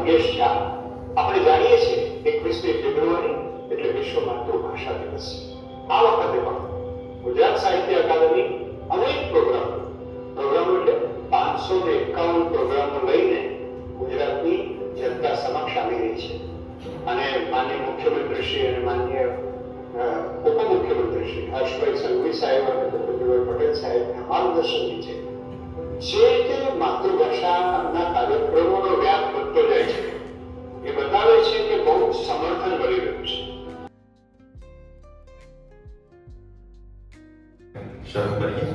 મંગેશ ઝા. આપણે જાણીએ છીએ 21મી ફેબ્રુઆરી એટલે વિશ્વ માતૃભાષા દિવસ. આ વખતે પણ ગુજરાત સાહિત્ય અકાદમી અનેક પ્રોગ્રામો એટલે 551 પ્રોગ્રામો લઈને ગુજરાતની જનતા સમક્ષ આવી રહી છે. અને માનનીય મુખ્યમંત્રી અને માનનીય ઉપમુખ્યમંત્રી શ્રી હર્ષભાઈ સંઘવી સાહેબ અને ભૂપેન્દ્રભાઈ પટેલ સાહેબના માર્ગદર્શન નીચે જે રીતે માતૃભાષાના કાર્યક્રમોનો વ્યાપ વધતો જાય છે એ બતાવે છે કે બહુ સમર્થન મળી રહ્યું છે. શરૂ કરીએ.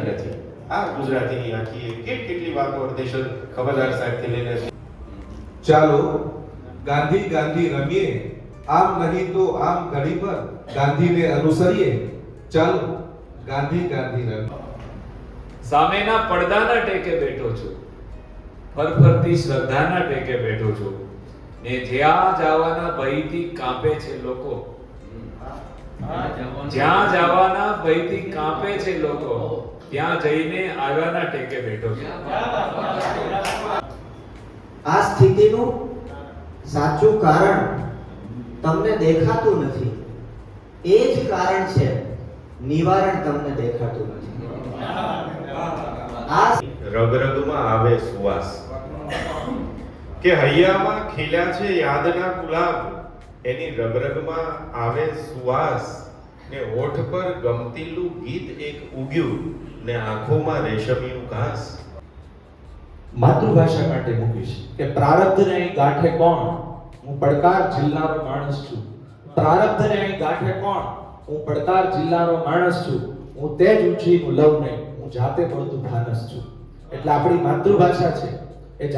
નથી આ ગુજરાતીની આખી કેટલી વાતો અર્ધેશર ખબરદાર સાહેબથી લઈને ચાલો ગાંધી ગાંધી રમીએ, આમ નહીં તો આમ ઘડી પર ગાંધીને અનુસરીએ. ચાલો ગાંધી ગાંધી રમીએ. સામેના પડદાના ટેકે બેઠો છું, ફરફરતી શ્રદ્ધાના ટેકે બેઠો છું, ને જ્યાં જવાના ભયથી કાંપે છે લોકો, જ્યાં જવાના ભયથી કાંપે છે લોકો, ત્યાં જઈને આવ્યાના ટેકે બેઠો છું. આ સ્થિતિનું સાચું કારણ તમને દેખાતું નથી. એ જ કારણ છે નિવારણ તમને દેખાતું નથી. આ રગરગમાં આવે સુવાસ કે હૈયામાં ખીલ્યા છે યાદના ગુલાબ, એની રગરગમાં આવે સુવાસ ને હોઠ પર ગમતીલું ગીત એક ઉગ્યું ને આંખોમાં રેશમિયું ઘાસ. માતૃભાષા માટે મૂકીશ કે પ્રારબ્ધને અહીં ગાંઠે કોણ, હું પડકાર ઝીલનારો માણસ છું. પ્રારબ્ધને અહીં ગાંઠે કોણ, હું પડકાર ઝીલનારો માણસ છું. હું તે જ ઉછીનું લવ નહીં, હું જાતે પડતું ભાનસ છું. એટલે આપણી માતૃભાષા છે એ